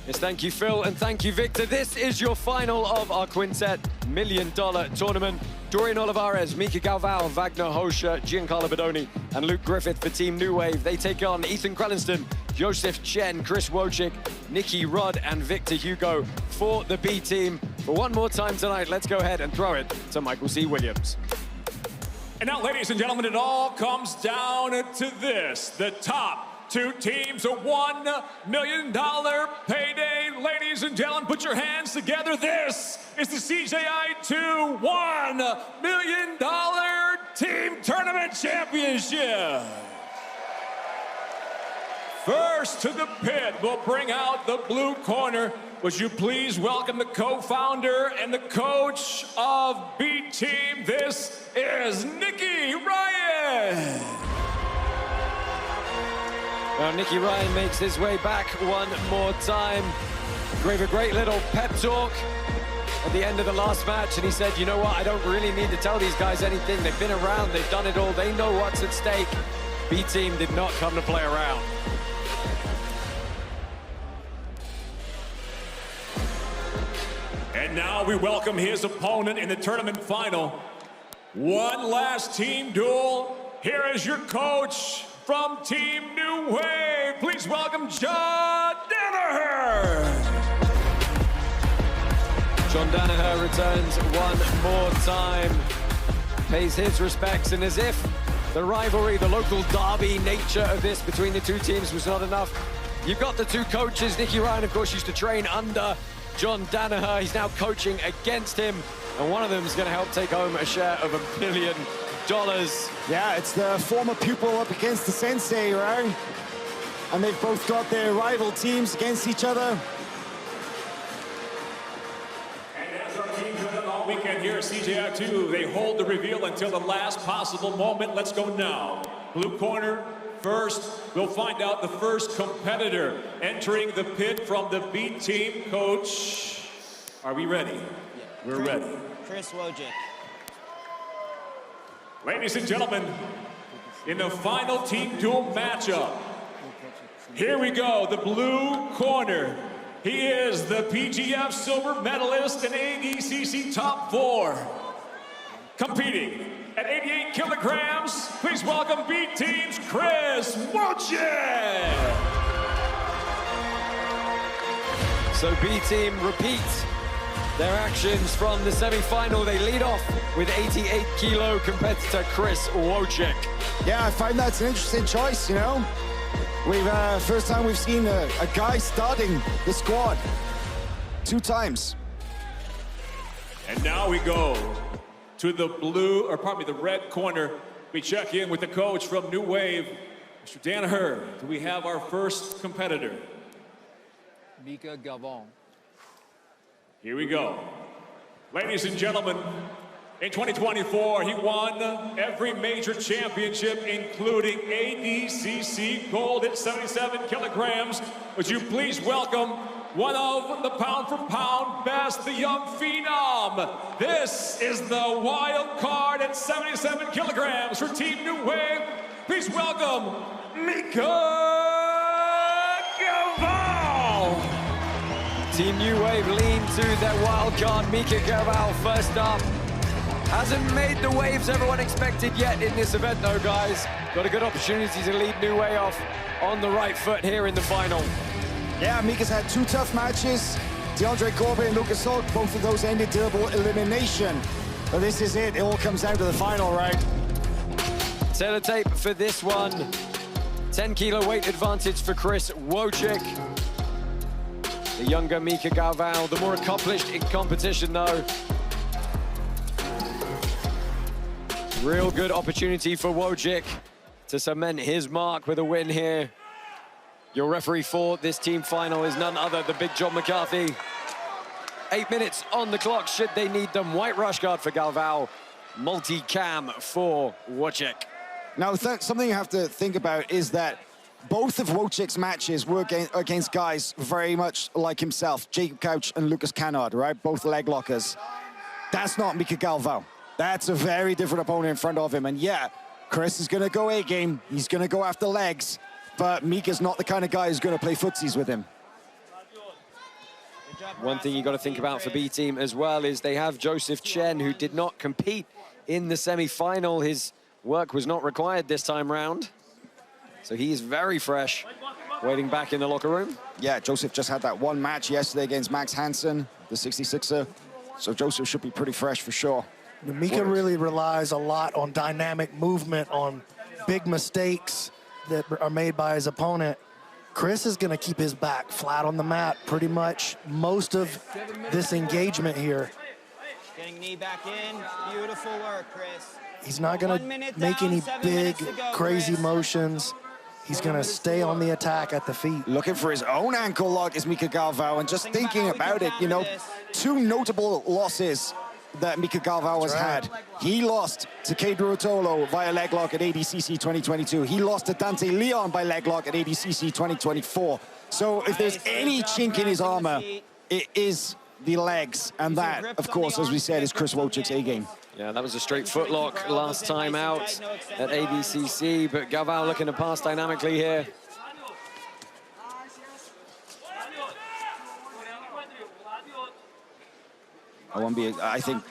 Yes, thank you, Phil, and thank you, Victor. This is your final of our Quintet $1 million tournament. Dorian Olivares, Mica Galvao, Wagner Hoscher, Giancarlo Bodoni, and Luke Griffith for Team New Wave. They take on Ethan Krellinston, Joseph Chen, Chris Wojcik, Nicky Rudd, and Victor Hugo for the B team. For one more time tonight, let's go ahead and throw it to Michael C. Williams. And now, ladies and gentlemen, it all comes down to this. The top two teams, a $1 million payday. Ladies and gentlemen, put your hands together. This is the CJI 2 $1 million Team Tournament Championship. First to the pit, we'll bring out the blue corner. Would you please welcome the co-founder and the coach of B Team. This is Nicky Ryan. Now, Nicky Ryan makes his way back one more time. Gave a great little pep talk at the end of the last match, and he said, you know what, I don't really need to tell these guys anything. They've been around, they've done it all, they know what's at stake. B Team did not come to play around. And now we welcome his opponent in the tournament final. One last team duel. Here is your coach from Team New Wave. Please welcome John Danaher. John Danaher returns one more time, pays his respects, and as if the rivalry, the local derby nature of this between the two teams was not enough, you've got the two coaches. Nicky Ryan, of course, used to train under John Danaher. He's now coaching against him, and one of them is going to help take home a share of $1 million. Yeah, it's the former pupil up against the sensei, right? And they've both got their rival teams against each other. And as our teams have done all weekend here at CJI 2, they hold the reveal until the last possible moment. Let's go now. Blue corner, first, we'll find out the first competitor entering the pit from the B Team. Coach, are we ready? Yeah. We're ready. Chris Wojcik. Ladies and gentlemen, in the final team duel matchup, here we go, the blue corner. He is the PGF silver medalist and ADCC top 4. Competing at 88 kilograms, please welcome B Team's Chris Wojcik. So B Team repeats their actions from the semi-final. They lead off with 88-kilo competitor Chris Wojcik. Yeah, I find that's an interesting choice, you know? First time we've seen a guy starting the squad 2 times. And now we go to the the red corner. We check in with the coach from New Wave, Mr. Danaher. Do we have our first competitor? Mica Galvao. Here we go. Ladies and gentlemen, in 2024, he won every major championship, including ADCC gold at 77 kilograms. Would you please welcome one of the pound-for-pound best, the young phenom. This is the wild card at 77 kilograms for Team New Wave. Please welcome Mica Galvao. Team New Wave lean to their wild card. Mica Galvao first up. Hasn't made the waves everyone expected yet in this event though, guys. Got a good opportunity to lead New Wave off on the right foot here in the final. Yeah, Mica's had 2 tough matches. DeAndre Corbett and Lucas Hulk, both of those ended double elimination. But this is it. It all comes down to the final, right? Teletape for this one. 10-kilo weight advantage for Chris Wojcik. The younger Mica Galvao, the more accomplished in competition though. Real good opportunity for Wojcik to cement his mark with a win here. Your referee for this team final is none other than Big John McCarthy. 8 minutes on the clock should they need them. White rush guard for Galvao, multi-cam for Wojcik. Now, something you have to think about is that both of Wojcik's matches were against guys very much like himself, Jacob Couch and Lucas Canard, right? Both leg lockers. That's not Mica Galvao. That's a very different opponent in front of him. And yeah, Chris is going to go A-game. He's going to go after legs. But Mica's not the kind of guy who's going to play footsies with him. One thing you got to think about for B team as well is they have Joseph Chen, who did not compete in the semi-final. His work was not required this time round. So he is very fresh, waiting back in the locker room. Yeah, Joseph just had that one match yesterday against Max Hansen, the 66er. So Joseph should be pretty fresh for sure. Mica really relies a lot on dynamic movement, on big mistakes that are made by his opponent. Chris is going to keep his back flat on the mat pretty much most of this engagement here. Getting knee back in. Beautiful work, Chris. He's not going to make any big, crazy motions. He's going to stay on the attack at the feet. Looking for his own ankle lock is Mica Galvao, and just thinking about it, you know, two notable losses that Mica Galvao has had. He lost to Cade Ruotolo via leg lock at ADCC 2022. He lost to Dante Leon by leg lock at ADCC 2024. So if there's any chink in his armor, it is the legs, and that, of course, as we said, is Chris Wojcik's A-game. Yeah, that was a straight footlock last time out at ADCC, but Galvao looking to pass dynamically here. I think,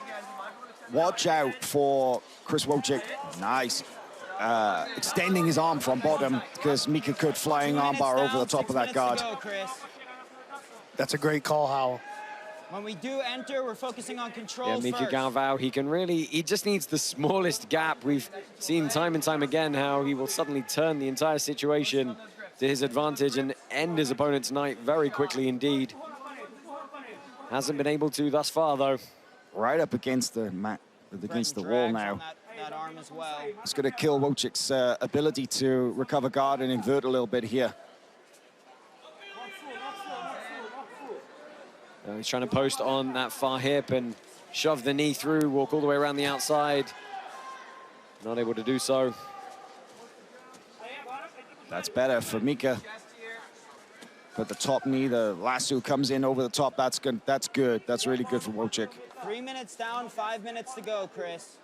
watch out for Chris Wojcik. Nice. Extending his arm from bottom, because Mica could flying armbar over the top of that guard. That's a great call, Howell. When we do enter, we're focusing on control. Yeah, Mica Galvao, he just needs the smallest gap. We've seen time and time again how he will suddenly turn the entire situation to his advantage and end his opponent's night very quickly indeed. Hasn't been able to thus far, though. Right up against the mat, against the wall now. That arm as well. It's going to kill Wojcik's ability to recover guard and invert a little bit here. He's trying to post on that far hip and shove the knee through, walk all the way around the outside. Not able to do so. That's better for Mica. But the top knee, the lasso comes in over the top. That's good. That's good. That's really good for Wojcik. 3 minutes down, 5 minutes to go, Chris.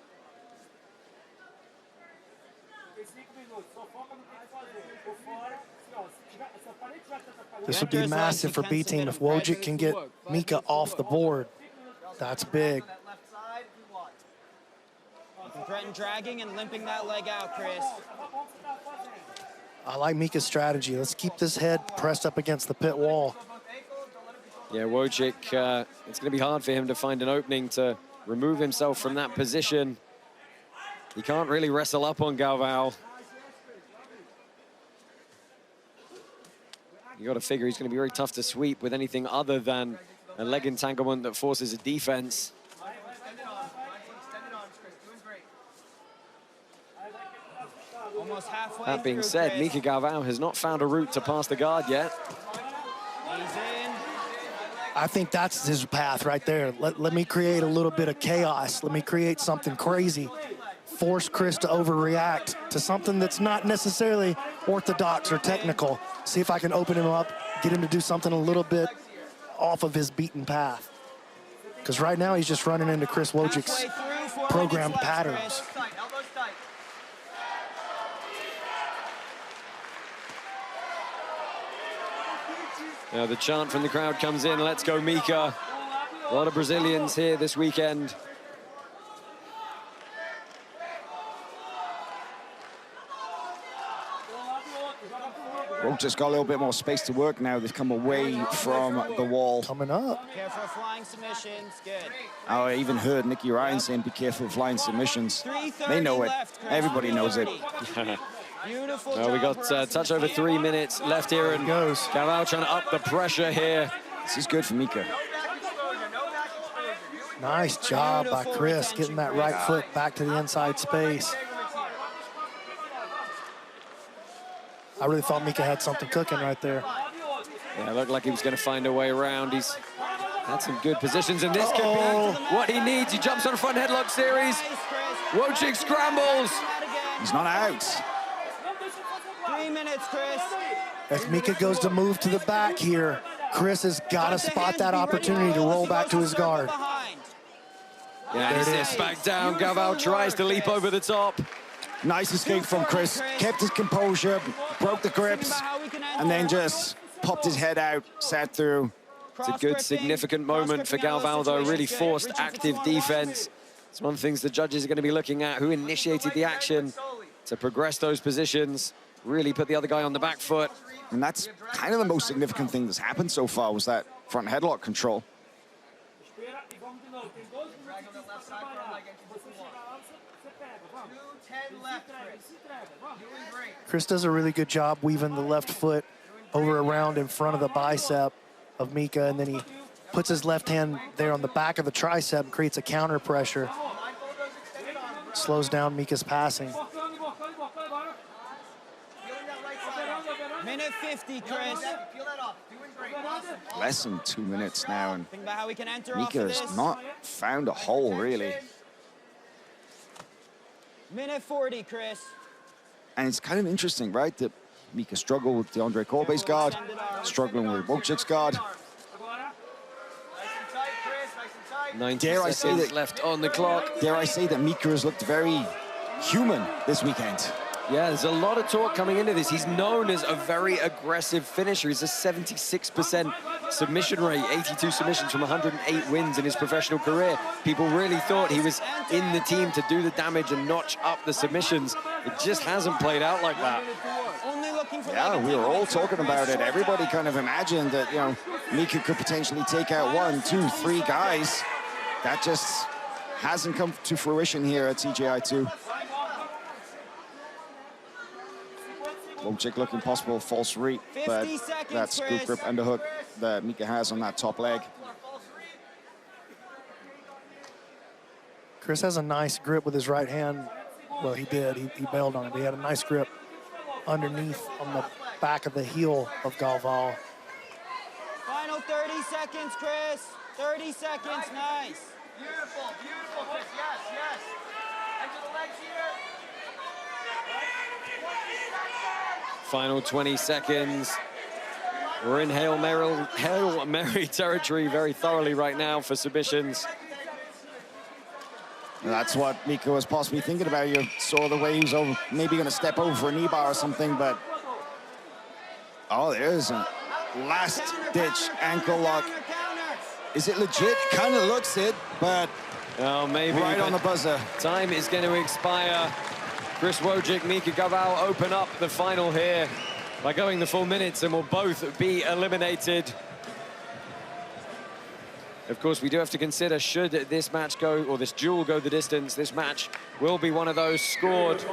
This would be massive for B team if Wojcik can get Mica off the board. That's big. You can threaten dragging and limping that leg out, Chris. I like Mica's strategy. Let's keep this head pressed up against the pit wall. Yeah, Wojcik, it's going to be hard for him to find an opening to remove himself from that position. He can't really wrestle up on Galvao. You got to figure he's going to be very tough to sweep with anything other than a leg entanglement that forces a defense. Almost halfway. That being said, Mica Galvao has not found a route to pass the guard yet. He's in. I think that's his path right there. Let me create a little bit of chaos. Let me create something crazy. Force Chris to overreact to something that's not necessarily orthodox or technical. See if I can open him up, get him to do something a little bit off of his beaten path. Because right now he's just running into Chris Wojcik's programmed patterns. Now the chant from the crowd comes in, let's go Mica. A lot of Brazilians here this weekend. Wojcik's got a little bit more space to work now. They've come away from the wall. Coming up. Careful flying submissions. Good. Oh, I even heard Nicky Ryan saying, be careful of flying submissions. They know it. Everybody knows it. Beautiful. Well, we got touch over 3 minutes left here, and Galvao trying to up the pressure here. This is good for Mica. Nice job by Chris, getting that right foot back to the inside space. I really thought Mica had something cooking right there. Yeah, it looked like he was going to find a way around. He's had some good positions, and this could be what he needs. He jumps on a front headlock series. Wojcik scrambles. He's not out. 3 minutes, Chris. As Mica goes to move to the back here, Chris has got to spot that opportunity to roll back to his guard. Yeah, he sits back down. Galvao tries to leap over the top. Nice escape from Chris. Kept his composure, broke the grips, and then just popped his head out, sat through. It's a good, significant moment for Galvao, though. Really forced active defense. It's one of the things the judges are going to be looking at. Who initiated the action to progress those positions, really put the other guy on the back foot. And that's kind of the most significant thing that's happened so far, was that front headlock control. Chris does a really good job weaving the left foot over around in front of the bicep of Mica, and then he puts his left hand there on the back of the tricep and creates a counter pressure. Slows down Mica's passing. Minute 50, Chris. Less than 2 minutes now, and Think about how we can enter Mica off of has this. not found a hole, really. Minute 40, Chris. And it's kind of interesting, right, that Mica struggled with the Andre Corbe's guard, struggling with Wojcik's guard. 90 Dare I say seconds that- left on the clock. Dare I say that Mica has looked very human this weekend. Yeah, there's a lot of talk coming into this. He's known as a very aggressive finisher. He's a 76% submission rate, 82 submissions from 108 wins in his professional career. People really thought he was in the team to do the damage and notch up the submissions. It just hasn't played out like that. Only looking for Yeah, we were all talking about it. Everybody kind of imagined that, you know, Mica could potentially take out 1, 2, 3 guys. That just hasn't come to fruition here at CJI 2. Wojcik looking possible false reap, but 50 seconds, that scoop Chris. grip underhook that Mica has on that top leg. Chris has a nice grip with his right hand. Well, he did. He bailed on it. He had a nice grip underneath on the back of the heel of Galvao. Final 30 seconds, Chris. 30 seconds, nice. Beautiful, beautiful, Chris. Yes, yes. Enter the legs here. Final 20 seconds. We're in Hail Mary territory very thoroughly right now for submissions. And that's what Mica was possibly thinking about. You saw the way he was over, maybe going to step over a knee bar or something, but... Oh, there's a last-ditch ankle lock. Is it legit? Kind of looks it, but Oh, maybe. right on the buzzer. Time is going to expire. Chris Wojcik, Mica Galvao open up the final here by going the full minutes and will both be eliminated. Of course, we do have to consider, should this match go, or this duel go the distance, this match will be one of those scored